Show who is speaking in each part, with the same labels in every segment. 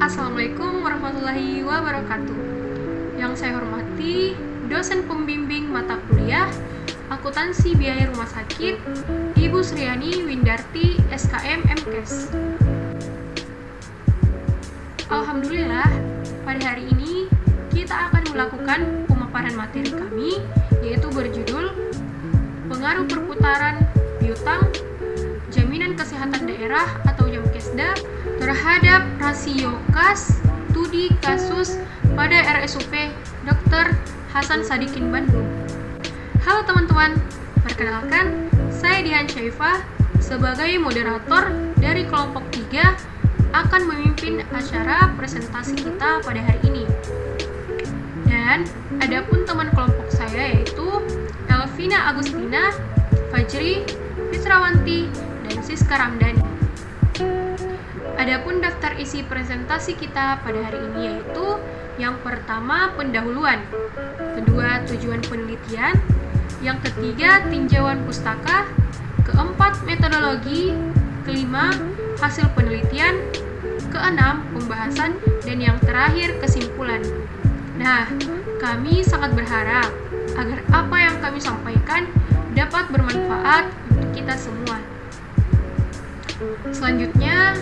Speaker 1: Assalamualaikum warahmatullahi wabarakatuh. Yang saya hormati dosen pembimbing mata kuliah Akuntansi Biaya Rumah Sakit, Ibu Sriani Windarti, SKM MKes. Alhamdulillah, pada hari ini kita akan melakukan pemaparan materi kami, yaitu berjudul Pengaruh Perputaran Piutang Jaminan Kesehatan Daerah atau Jamkesda terhadap rasio kas studi kasus pada RSUP Dr. Hasan Sadikin Bandung. Halo teman-teman, perkenalkan saya Dian Syaifah sebagai moderator dari kelompok 3 akan memimpin acara presentasi kita pada hari ini. Dan adapun teman kelompok saya yaitu Elvina Agustina, Fajri, Fitrawanti, dan Siska Ramdhani. Adapun daftar isi presentasi kita pada hari ini yaitu yang pertama pendahuluan, kedua tujuan penelitian, yang ketiga tinjauan pustaka, keempat metodologi, kelima hasil penelitian, keenam pembahasan, dan yang terakhir kesimpulan. Nah, kami sangat berharap agar apa yang kami sampaikan dapat bermanfaat untuk kita semua. Selanjutnya,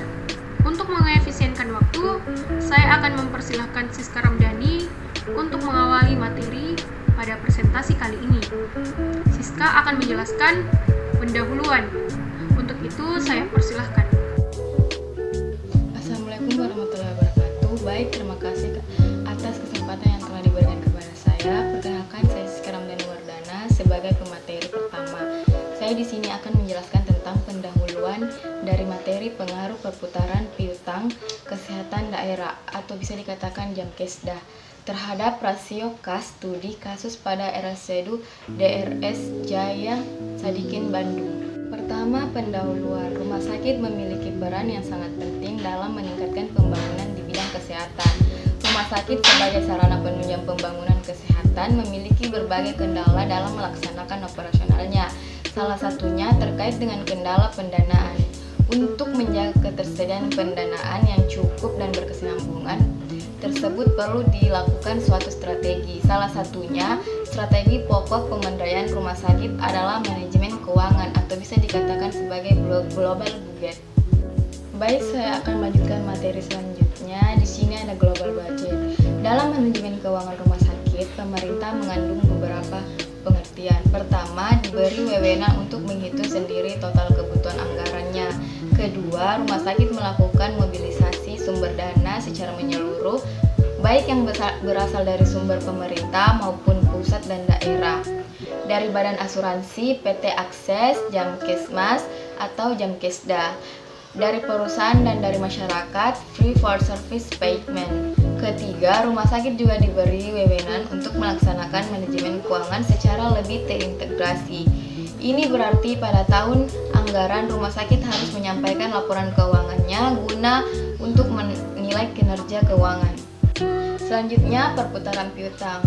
Speaker 1: untuk mengefisienkan waktu, saya akan mempersilahkan Siska Ramdhani untuk mengawali materi pada presentasi kali ini. Siska akan menjelaskan pendahuluan. Untuk itu, saya persilahkan.
Speaker 2: Assalamualaikum warahmatullahi wabarakatuh. Baik, terima kasih atas kesempatan yang telah diberikan kepada saya. Perkenalkan, saya Siska Ramdhani Wardana sebagai pemateri pertama. Saya di sini akan menjelaskan tentang pendahuluan dari materi pengaruh perputaran piutang kesehatan daerah atau bisa dikatakan Jamkesda terhadap rasio kas studi kasus pada RSUD DRS Jaya Sadikin Bandung. Pertama, pendahuluan. Rumah sakit memiliki peran yang sangat penting dalam meningkatkan pembangunan di bidang kesehatan. Rumah sakit sebagai sarana penunjang pembangunan kesehatan memiliki berbagai kendala dalam melaksanakan operasionalnya. Salah satunya terkait dengan kendala pendanaan. Untuk menjaga ketersediaan pendanaan yang cukup dan berkesinambungan tersebut perlu dilakukan suatu strategi. Salah satunya, strategi pokok pemberdayaan rumah sakit adalah manajemen keuangan atau bisa dikatakan sebagai global budget. Baik, saya akan melanjutkan materi selanjutnya. Di sini ada global budget. Dalam manajemen keuangan rumah sakit, pemerintah mengandung beberapa pengertian. Pertama, diberi wewenang untuk menghitung sendiri total kebutuhan anggarannya. Kedua, rumah sakit melakukan mobilisasi sumber dana secara menyeluruh, baik yang berasal dari sumber pemerintah maupun pusat dan daerah, dari badan asuransi, PT Akses, Jamkesmas, atau Jamkesda, dari perusahaan dan dari masyarakat, free for service payment. Ketiga, rumah sakit juga diberi wewenang untuk melaksanakan manajemen keuangan secara lebih terintegrasi. Ini berarti pada tahun anggaran rumah sakit harus menyampaikan laporan keuangannya guna untuk menilai kinerja keuangan. Selanjutnya, perputaran piutang.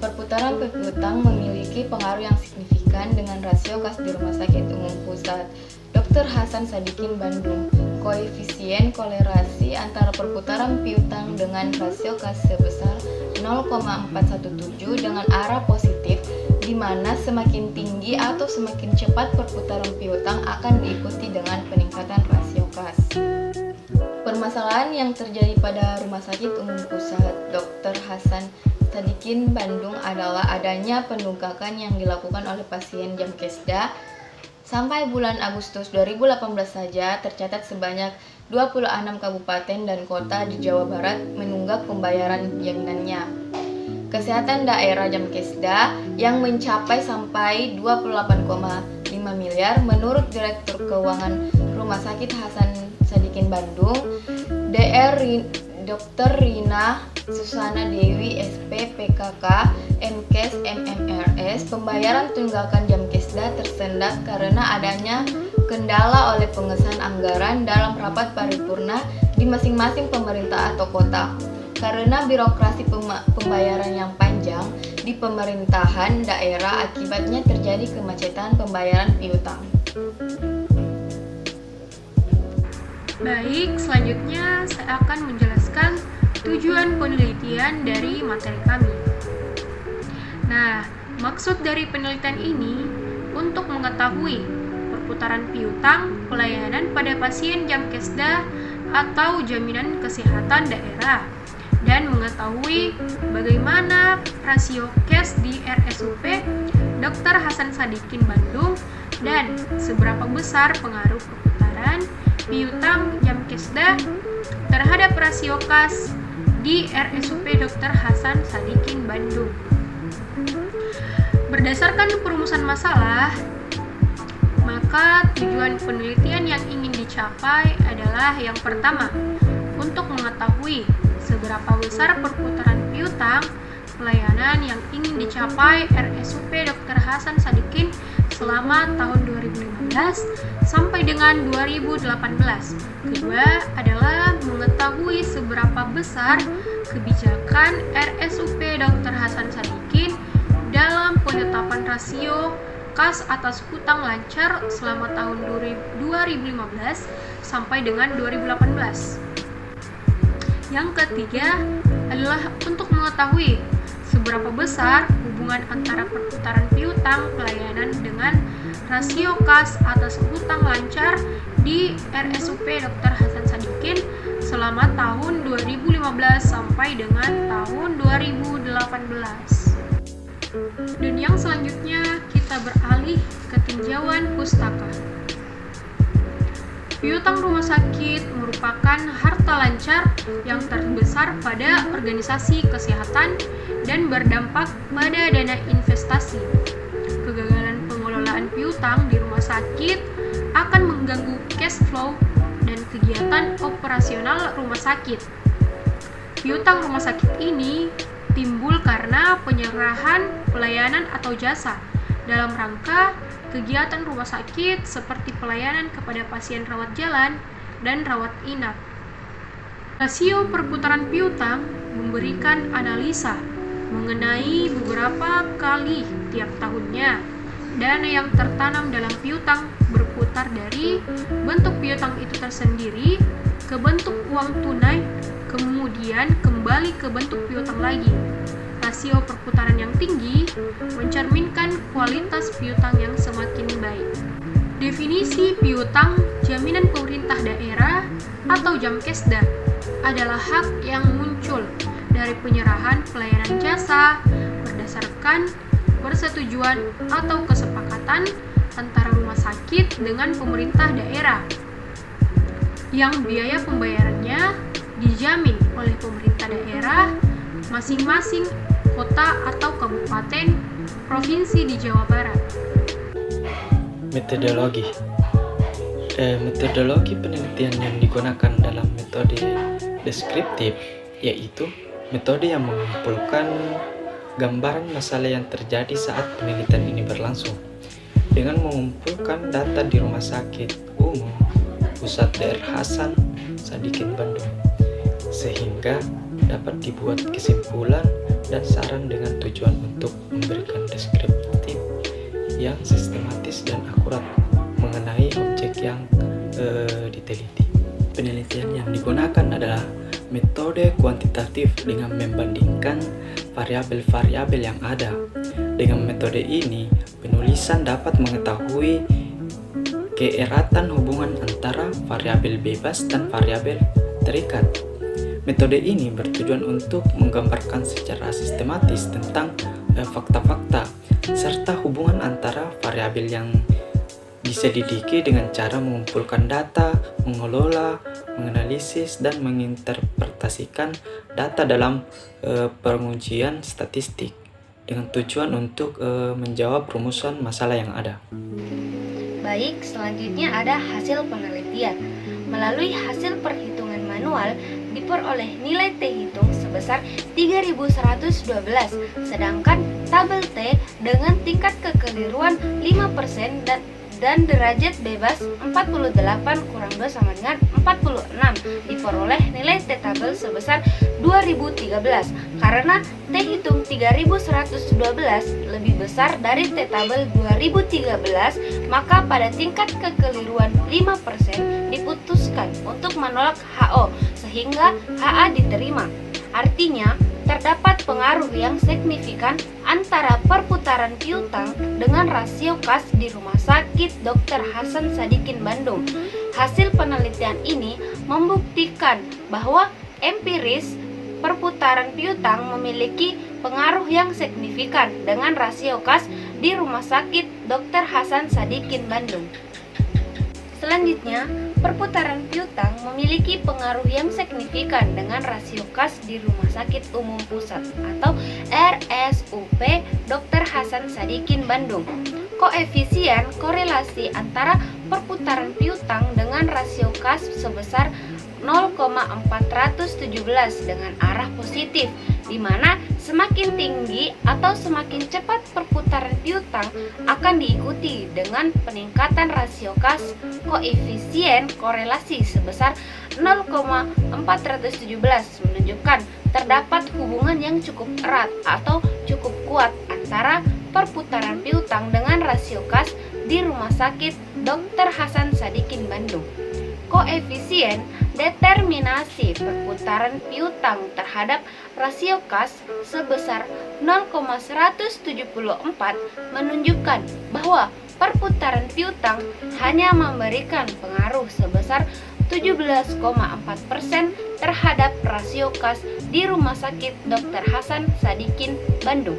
Speaker 2: Perputaran piutang memiliki pengaruh yang signifikan dengan rasio kas di Rumah Sakit Umum Pusat Dr. Hasan Sadikin Bandung. Koefisien kolerasi antara perputaran piutang dengan rasio kas sebesar 0,417 dengan arah positif, di mana semakin tinggi atau semakin cepat perputaran piutang akan diikuti dengan peningkatan rasio kas. Permasalahan yang terjadi pada Rumah Sakit Umum Pusat Dr. Hasan Sadikin Bandung adalah adanya penunggakan yang dilakukan oleh pasien Jamkesda. Sampai bulan Agustus 2018 saja tercatat sebanyak 26 kabupaten dan kota di Jawa Barat menunggak pembayaran jaminannya. Kesehatan daerah Jamkesda yang mencapai sampai 28,5 miliar menurut Direktur Keuangan Rumah Sakit Hasan Sadikin Bandung, Dr. Rina Susana Dewi SP PKK MKes MMRS. Pembayaran tunggakan Jamkesda tersendat karena adanya kendala oleh pengesahan anggaran dalam rapat paripurna di masing-masing pemerintah atau kota. Karena birokrasi pembayaran yang panjang di pemerintahan daerah, akibatnya terjadi kemacetan pembayaran piutang.
Speaker 1: Baik, selanjutnya saya akan menjelaskan tujuan penelitian dari materi kami. Nah, maksud dari penelitian ini untuk mengetahui perputaran piutang pelayanan pada pasien Jamkesda atau jaminan kesehatan daerah dan mengetahui bagaimana rasio cash di RSUP Dr. Hasan Sadikin Bandung dan seberapa besar pengaruh perputaran piutang Jamkesda terhadap rasio kas di RSUP Dr. Hasan Sadikin Bandung. Berdasarkan perumusan masalah, maka tujuan penelitian yang ingin dicapai adalah yang pertama, untuk mengetahui seberapa besar perputaran piutang pelayanan yang ingin dicapai RSUP Dr. Hasan Sadikin selama tahun 2015 sampai dengan 2018. Kedua adalah mengetahui seberapa besar kebijakan RSUP Dr. Hasan Sadikin dalam penetapan rasio kas atas hutang lancar selama tahun 2015 sampai dengan 2018. Yang ketiga adalah untuk mengetahui seberapa besar hubungan antara perputaran piutang pelayanan dengan rasio kas atas hutang lancar di RSUP Dr. Hasan Sadikin selama tahun 2015 sampai dengan tahun 2018. Dan yang selanjutnya kita beralih ke tinjauan pustaka. Piutang rumah sakit merupakan harta lancar yang terbesar pada organisasi kesehatan dan berdampak pada dana investasi. Kegagalan pengelolaan piutang di rumah sakit akan mengganggu cash flow dan kegiatan operasional rumah sakit. Piutang rumah sakit ini timbul karena penyerahan pelayanan atau jasa dalam rangka kegiatan rumah sakit seperti pelayanan kepada pasien rawat jalan dan rawat inap. Rasio perputaran piutang memberikan analisa mengenai beberapa kali tiap tahunnya dana yang tertanam dalam piutang berputar dari bentuk piutang itu tersendiri ke bentuk uang tunai, kemudian kembali ke bentuk piutang lagi. Rasio perputaran yang tinggi mencerminkan kualitas piutang yang semakin baik. Definisi piutang jaminan pemerintah daerah atau Jamkesda adalah hak yang muncul dari penyerahan pelayanan jasa berdasarkan persetujuan atau kesepakatan antara rumah sakit dengan pemerintah daerah yang biaya pembayarannya dijamin oleh pemerintah daerah masing-masing kota atau kabupaten provinsi di Jawa Barat.
Speaker 3: Metodologi penelitian yang digunakan dalam metode deskriptif yaitu metode yang mengumpulkan gambaran masalah yang terjadi saat penelitian ini berlangsung dengan mengumpulkan data di Rumah Sakit Umum Pusat Dr. Hasan Sadikin Bandung sehingga dapat dibuat kesimpulan dan saran dengan tujuan untuk memberikan deskriptif yang sistematis dan akurat mengenai objek yang diteliti. Penelitian yang digunakan adalah metode kuantitatif dengan membandingkan variabel-variabel yang ada. Dengan metode ini, penulisan dapat mengetahui keeratan hubungan antara variabel bebas dan variabel terikat. Metode ini bertujuan untuk menggambarkan secara sistematis tentang fakta-fakta serta hubungan antara variabel yang diselidiki dengan cara mengumpulkan data, mengelola, menganalisis, dan menginterpretasikan data dalam pengujian statistik dengan tujuan untuk menjawab rumusan masalah yang ada.
Speaker 4: Baik, selanjutnya ada hasil penelitian. Melalui hasil perhitungan manual, diperoleh nilai T hitung sebesar 3112, sedangkan tabel T dengan tingkat kekeliruan 5% dan derajat bebas 48 kurang 2 sama dengan 46 diperoleh nilai T tabel sebesar 2013 karena T hitung 3112 lebih besar dari T tabel 2013, maka pada tingkat kekeliruan 5% diputuskan untuk menolak HO sehingga HA diterima. Artinya, terdapat pengaruh yang signifikan antara perputaran piutang dengan rasio kas di Rumah Sakit Dr. Hasan Sadikin Bandung. Hasil penelitian ini membuktikan bahwa empiris perputaran piutang memiliki pengaruh yang signifikan dengan rasio kas di Rumah Sakit Dr. Hasan Sadikin Bandung. Selanjutnya, perputaran piutang memiliki pengaruh yang signifikan dengan rasio kas di Rumah Sakit Umum Pusat atau RSUP Dr. Hasan Sadikin Bandung. Koefisien korelasi antara perputaran piutang dengan rasio kas sebesar 0,417 dengan arah positif, di mana semakin tinggi atau semakin cepat perputaran piutang akan diikuti dengan peningkatan rasio kas koefisien korelasi sebesar 0,417, menunjukkan terdapat hubungan yang cukup erat atau cukup kuat antara perputaran piutang dengan rasio kas di Rumah Sakit Dr. Hasan Sadikin Bandung. Koefisien determinasi perputaran piutang terhadap rasio kas sebesar 0,174 menunjukkan bahwa perputaran piutang hanya memberikan pengaruh sebesar 17,4% terhadap rasio kas di Rumah Sakit Dr. Hasan Sadikin Bandung.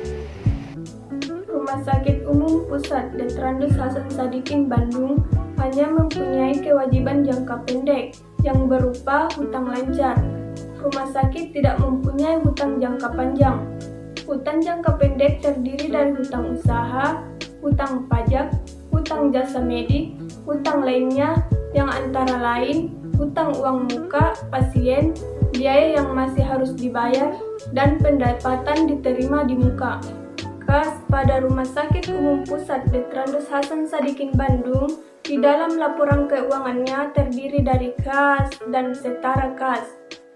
Speaker 5: Rumah Sakit Umum Pusat Dr. Hasan Sadikin Bandung hanya mempunyai kewajiban jangka pendek yang berupa hutang lancar. Rumah sakit tidak mempunyai hutang jangka panjang. Hutang jangka pendek terdiri dari hutang usaha, hutang pajak, hutang jasa medik, hutang lainnya yang antara lain hutang uang muka pasien, biaya yang masih harus dibayar, dan pendapatan diterima di muka. Kas pada Rumah Sakit Umum Pusat Dr. Hasan Sadikin Bandung di dalam laporan keuangannya terdiri dari kas dan setara kas.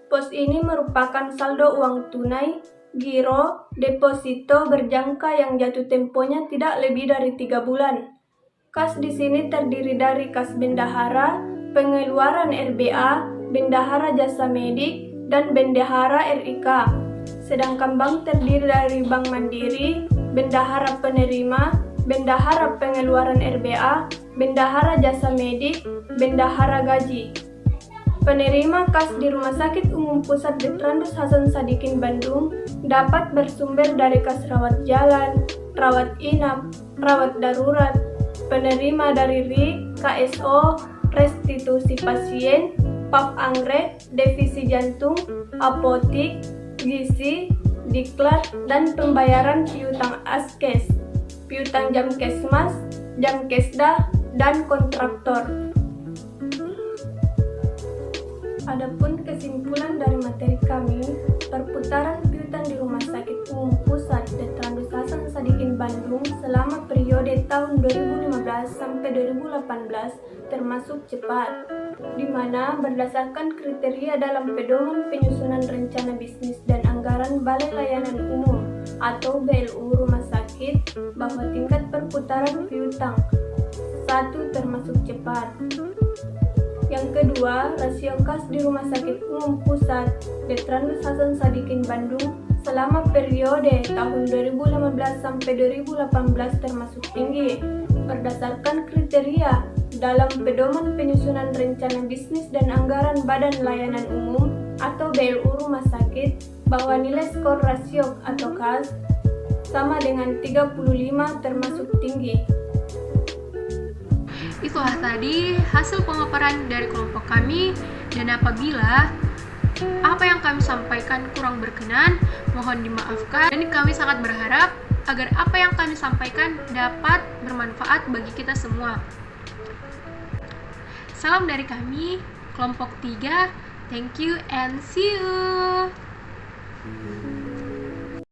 Speaker 5: Pos ini merupakan saldo uang tunai, giro, deposito berjangka yang jatuh temponya tidak lebih dari 3 bulan. Kas di sini terdiri dari kas bendahara, pengeluaran RBA, bendahara jasa medik, dan bendahara RIK. Sedangkan bank terdiri dari Bank Mandiri, bendahara penerima, bendahara pengeluaran RBA, bendahara jasa medik, bendahara gaji. Penerima kas di Rumah Sakit Umum Pusat Dr. Hasan Sadikin Bandung dapat bersumber dari kas rawat jalan, rawat inap, rawat darurat, penerima dari RIK, KSO, restitusi pasien, pap anggrek, divisi jantung, apotik, gizi, diklat, dan pembayaran piutang askes, piutang jamkesmas, jamkesda, dan kontraktor. Adapun kesimpulan dari materi kami, perputaran piutang di Rumah Sakit Umum Pusat Dr. Hasan Sadikin Bandung selama periode tahun 2015 sampai 2018 termasuk cepat, di mana berdasarkan kriteria dalam Pedoman Penyusunan Rencana Bisnis dan Anggaran Balai Layanan Umum atau BLU Rumah Sakit bahwa tingkat perputaran piutang 1 termasuk cepat. Yang kedua, rasio kas di Rumah Sakit Umum Pusat Dr. Hasan Sadikin Bandung selama periode tahun 2015 sampai 2018 termasuk tinggi berdasarkan kriteria dalam Pedoman Penyusunan Rencana Bisnis dan Anggaran Badan Layanan Umum atau BLU Rumah Sakit bahwa nilai skor rasio atau kas sama dengan 35 termasuk tinggi.
Speaker 1: Itulah tadi hasil pemaparan dari kelompok kami, dan apabila apa yang kami sampaikan kurang berkenan, mohon dimaafkan, dan kami sangat berharap agar apa yang kami sampaikan dapat bermanfaat bagi kita semua. Salam dari kami, kelompok 3. Thank you and see you.